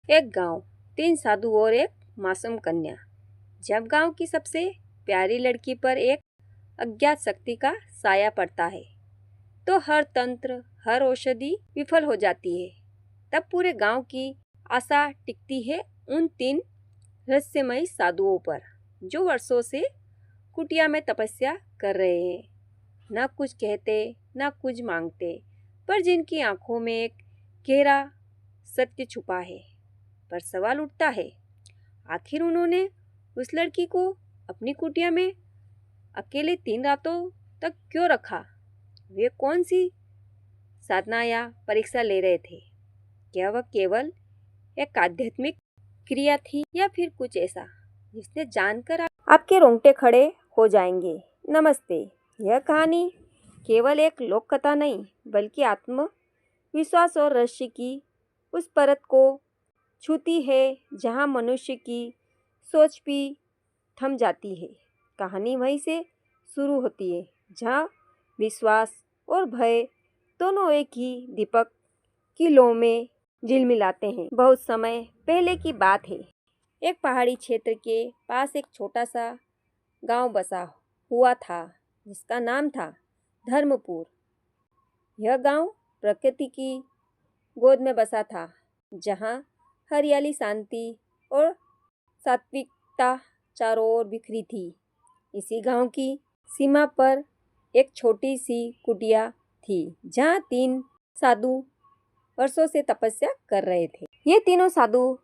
एक गांव, तीन साधु और एक मासूम कन्या। जब गांव की सबसे प्यारी लड़की पर एक अज्ञात शक्ति का साया पड़ता है तो हर तंत्र, हर औषधि विफल हो जाती है। तब पूरे गांव की आशा टिकती है उन तीन रहस्यमयी साधुओं पर, जो वर्षों से कुटिया में तपस्या कर रहे हैं। न कुछ कहते, न कुछ मांगते, पर जिनकी आंखों में एक गहरा सत्य छुपा है। पर सवाल उठता है, आखिर उन्होंने उस लड़की को अपनी कुटिया में अकेले 3 रातों तक क्यों रखा? वे कौन सी साधना या परीक्षा ले रहे थे? क्या वह केवल एक आध्यात्मिक क्रिया थी या फिर कुछ ऐसा जिसने जानकर आपके रोंगटे खड़े हो जाएंगे? नमस्ते। यह कहानी केवल एक लोक कथा नहीं, बल्कि आत्मविश्वास और रहस्य की उस परत को छूती है जहाँ मनुष्य की सोच भी थम जाती है। कहानी वहीं से शुरू होती है जहाँ विश्वास और भय दोनों एक ही दीपक की लौ में झिलमिलाते हैं। बहुत समय पहले की बात है। एक पहाड़ी क्षेत्र के पास एक छोटा सा गांव बसा हुआ था जिसका नाम था धर्मपुर। यह गांव प्रकृति की गोद में बसा था, जहाँ हरियाली, शांति और सात्विकता चारों ओर बिखरी थी। इसी गांव की सीमा पर एक छोटी सी कुटिया थी जहाँ तीन साधु वर्षों से तपस्या कर रहे थे। ये तीनों साधु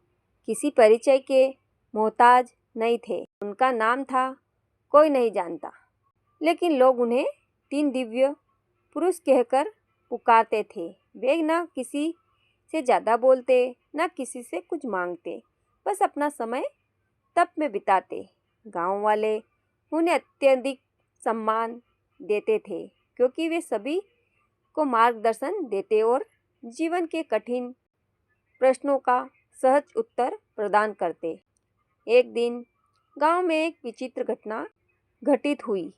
किसी परिचय के मोहताज नहीं थे। उनका नाम था कोई नहीं जानता, लेकिन लोग उन्हें तीन दिव्य पुरुष कहकर पुकारते थे। वे न किसी से ज़्यादा बोलते, न किसी से कुछ मांगते, बस अपना समय तप में बिताते। गांव वाले उन्हें अत्यधिक सम्मान देते थे क्योंकि वे सभी को मार्गदर्शन देते और जीवन के कठिन प्रश्नों का सहज उत्तर प्रदान करते। एक दिन गांव में एक विचित्र घटना घटित हुई।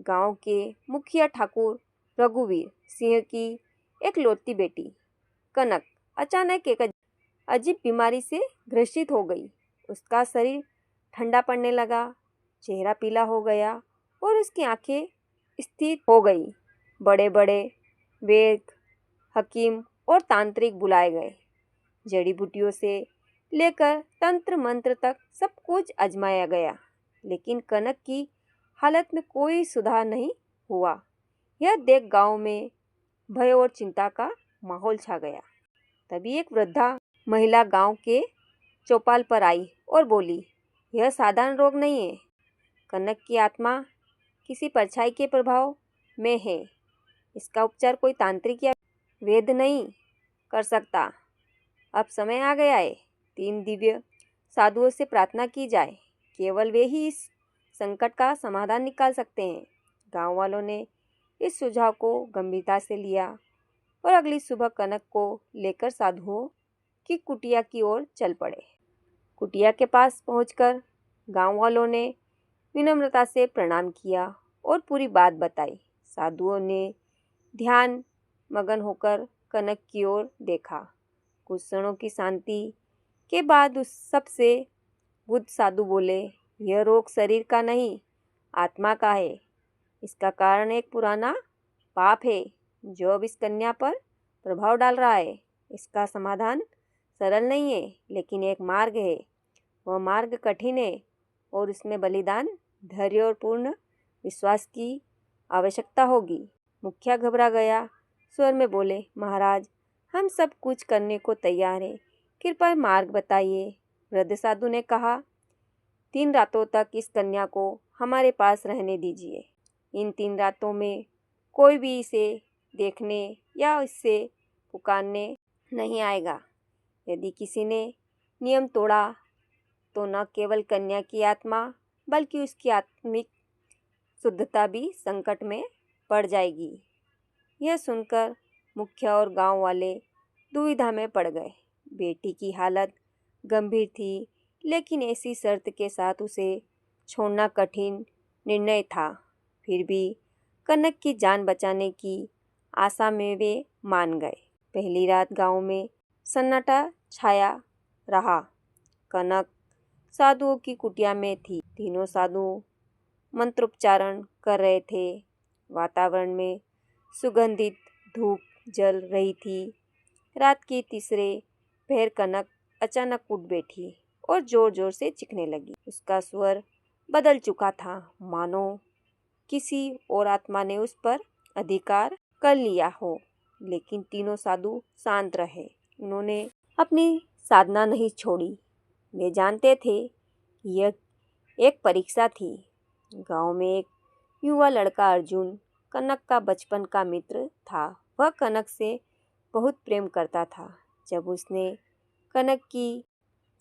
गांव के मुखिया ठाकुर रघुवीर सिंह की एक लौती बेटी कनक अचानक एक अजीब बीमारी से ग्रसित हो गई। उसका शरीर ठंडा पड़ने लगा, चेहरा पीला हो गया और उसकी आंखें स्थिर हो गई। बड़े बड़े वैद्य, हकीम और तांत्रिक बुलाए गए। जड़ी बूटियों से लेकर तंत्र मंत्र तक सब कुछ आजमाया गया, लेकिन कनक की हालत में कोई सुधार नहीं हुआ। यह देख गांव में भय और चिंता का माहौल छा गया। तभी एक वृद्धा महिला गांव के चौपाल पर आई और बोली, यह साधारण रोग नहीं है। कनक की आत्मा किसी परछाई के प्रभाव में है। इसका उपचार कोई तांत्रिक या वैद्य नहीं कर सकता। अब समय आ गया है, 3 दिव्य साधुओं से प्रार्थना की जाए। केवल वे ही इस संकट का समाधान निकाल सकते हैं। गांव वालों ने इस सुझाव को गंभीरता से लिया और अगली सुबह कनक को लेकर साधुओं की कुटिया की ओर चल पड़े। कुटिया के पास पहुंचकर गांव वालों ने विनम्रता से प्रणाम किया और पूरी बात बताई। साधुओं ने ध्यान मगन होकर कनक की ओर देखा। कुछ क्षणों की शांति के बाद उस सबसे बुद्ध साधु बोले, यह रोग शरीर का नहीं, आत्मा का है। इसका कारण एक पुराना पाप है जो अब इस कन्या पर प्रभाव डाल रहा है। इसका समाधान सरल नहीं है, लेकिन एक मार्ग है। वह मार्ग कठिन है और उसमें बलिदान, धैर्य और पूर्ण विश्वास की आवश्यकता होगी। मुखिया घबरा गया, स्वर में बोले, महाराज, हम सब कुछ करने को तैयार हैं, कृपया मार्ग बताइए। वृद्ध साधु ने कहा, 3 रातों तक इस कन्या को हमारे पास रहने दीजिए। इन 3 रातों में कोई भी इसे देखने या इससे पुकारने नहीं आएगा। यदि किसी ने नियम तोड़ा तो न केवल कन्या की आत्मा बल्कि उसकी आत्मिक शुद्धता भी संकट में पड़ जाएगी। यह सुनकर मुखिया और गांव वाले दुविधा में पड़ गए। बेटी की हालत गंभीर थी, लेकिन ऐसी शर्त के साथ उसे छोड़ना कठिन निर्णय था। फिर भी कनक की जान बचाने की आशा में वे मान गए। पहली रात गांव में सन्नाटा छाया रहा। कनक साधुओं की कुटिया में थी। तीनों साधु मंत्रोच्चारण कर रहे थे। वातावरण में सुगंधित धूप जल रही थी। रात के तीसरे पहर कनक अचानक उठ बैठी और जोर जोर से चीखने लगी। उसका स्वर बदल चुका था, मानो किसी और आत्मा ने उस पर अधिकार कर लिया हो। लेकिन तीनों साधु शांत रहे। उन्होंने अपनी साधना नहीं छोड़ी। वे जानते थे कि यह एक परीक्षा थी। गांव में एक युवा लड़का अर्जुन कनक का बचपन का मित्र था। वह कनक से बहुत प्रेम करता था। जब उसने कनक की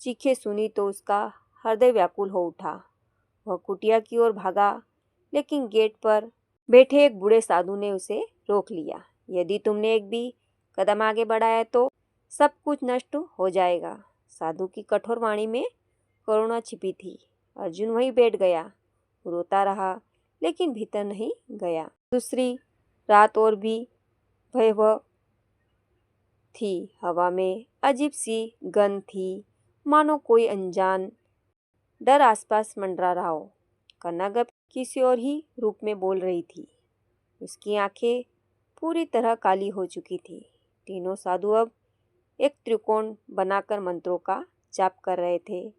चीखें सुनी तो उसका हृदय व्याकुल हो उठा। वह कुटिया की ओर भागा, लेकिन गेट पर बैठे एक बूढ़े साधु ने उसे रोक लिया। यदि तुमने एक भी कदम आगे बढ़ाया तो सब कुछ नष्ट हो जाएगा। साधु की कठोर वाणी में करुणा छिपी थी। अर्जुन वहीं बैठ गया, रोता रहा, लेकिन भीतर नहीं गया। दूसरी रात और भी भयावह थी। हवा में अजीब सी गंध थी, मानो कोई अनजान डर आसपास मंडरा रहा हो। कनक अब किसी और ही रूप में बोल रही थी। उसकी आंखें पूरी तरह काली हो चुकी थी। तीनों साधु अब एक त्रिकोण बनाकर मंत्रों का जाप कर रहे थे।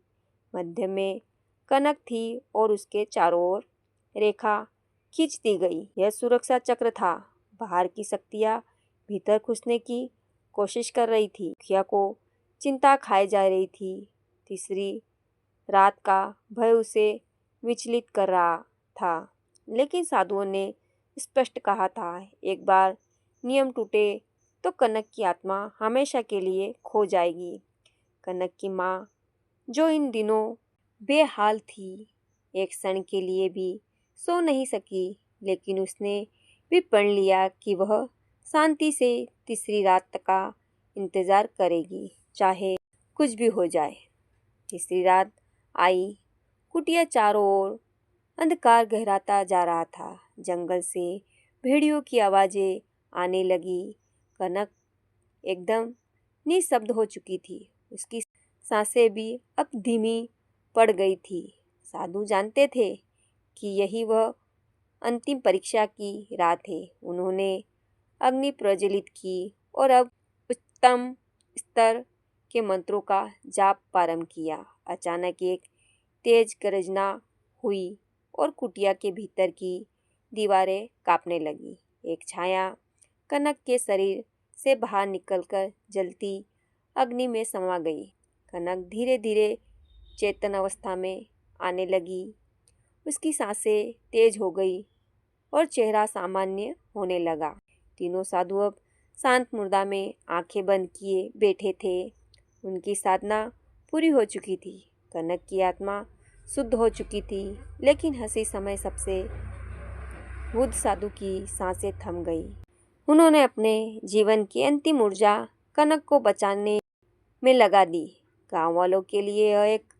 मध्य में कनक थी और उसके चारों ओर रेखा खींच दी गई। यह सुरक्षा चक्र था। बाहर की शक्तियां भीतर घुसने की कोशिश कर रही थी। मुखिया को चिंता खाए जा रही थी। तीसरी रात का भय उसे विचलित कर रहा था। लेकिन साधुओं ने स्पष्ट कहा था, एक बार नियम टूटे तो कनक की आत्मा हमेशा के लिए खो जाएगी। कनक की माँ, जो इन दिनों बेहाल थी, एक क्षण के लिए भी सो नहीं सकी, लेकिन उसने भी पढ़ लिया कि वह शांति से तीसरी रात का इंतजार करेगी, चाहे कुछ भी हो जाए। तीसरी रात आई। कुटिया चारों ओर अंधकार गहराता जा रहा था। जंगल से भेड़ियों की आवाजें आने लगी। कनक एकदम निशब्द हो चुकी थी। उसकी सांसें भी अब धीमी पड़ गई थी। साधु जानते थे कि यही वह अंतिम परीक्षा की रात है। उन्होंने अग्नि प्रज्वलित की और अब उच्चतम स्तर के मंत्रों का जाप प्रारंभ किया। अचानक एक तेज गर्जना हुई और कुटिया के भीतर की दीवारें कांपने लगी। एक छाया कनक के शरीर से बाहर निकलकर जलती अग्नि में समा गई। कनक धीरे धीरे चेतन अवस्था में आने लगी। उसकी सांसें तेज हो गई और चेहरा सामान्य होने लगा। तीनों साधु अब शांत मुद्रा में आंखें बंद किए बैठे थे। उनकी साधना पूरी हो चुकी थी। कनक की आत्मा शुद्ध हो चुकी थी, लेकिन हंसी समय सबसे बुद्ध साधु की सांसें थम गई। उन्होंने अपने जीवन की अंतिम ऊर्जा कनक को बचाने में लगा दी। गांव वालों के लिए यह एक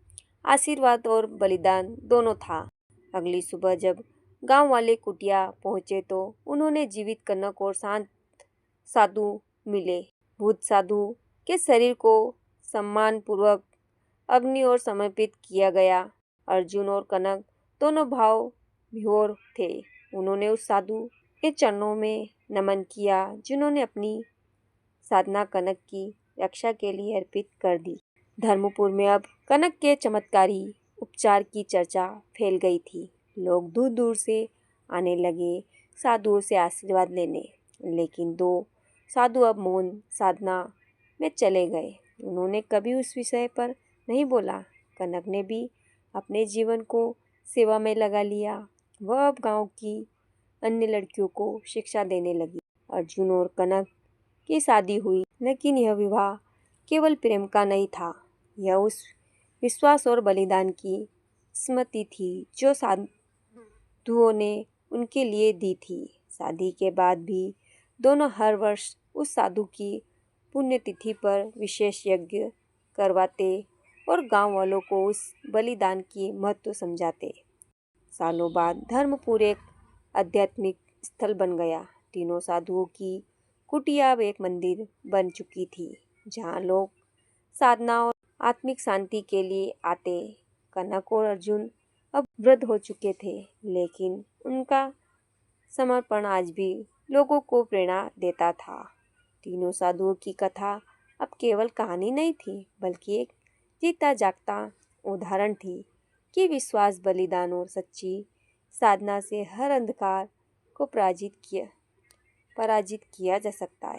आशीर्वाद और बलिदान दोनों था। अगली सुबह जब गांव वाले कुटिया पहुंचे तो उन्होंने जीवित कनक और शांत साधु मिले। भूत साधु के शरीर को सम्मानपूर्वक अग्नि और समर्पित किया गया। अर्जुन और कनक दोनों भाव विभोर थे। उन्होंने उस साधु के चरणों में नमन किया जिन्होंने अपनी साधना कनक की रक्षा के लिए अर्पित कर दी। धर्मपुर में अब कनक के चमत्कारी उपचार की चर्चा फैल गई थी। लोग दूर दूर से आने लगे साधुओं से आशीर्वाद लेने। लेकिन दो साधु अब मौन साधना में चले गए। उन्होंने कभी उस विषय पर नहीं बोला। कनक ने भी अपने जीवन को सेवा में लगा लिया। वह अब गांव की अन्य लड़कियों को शिक्षा देने लगी। अर्जुन और कनक की शादी हुई, लेकिन यह विवाह केवल प्रेम का नहीं था। यह उस विश्वास और बलिदान की स्मृति थी जो साधुओं ने उनके लिए दी थी। शादी के बाद भी दोनों हर वर्ष उस साधु की पुण्यतिथि पर विशेष यज्ञ करवाते और गांव वालों को उस बलिदान की महत्व समझाते। सालों बाद धर्मपुर एक आध्यात्मिक स्थल बन गया। तीनों साधुओं की कुटिया अब एक मंदिर बन चुकी थी, जहाँ लोग साधना और आत्मिक शांति के लिए आते। कनक और अर्जुन अब वृद्ध हो चुके थे, लेकिन उनका समर्पण आज भी लोगों को प्रेरणा देता था। तीनों साधुओं की कथा अब केवल कहानी नहीं थी, बल्कि एक जीता जागता उदाहरण थी कि विश्वास, बलिदान और सच्ची साधना से हर अंधकार को पराजित किया जा सकता है।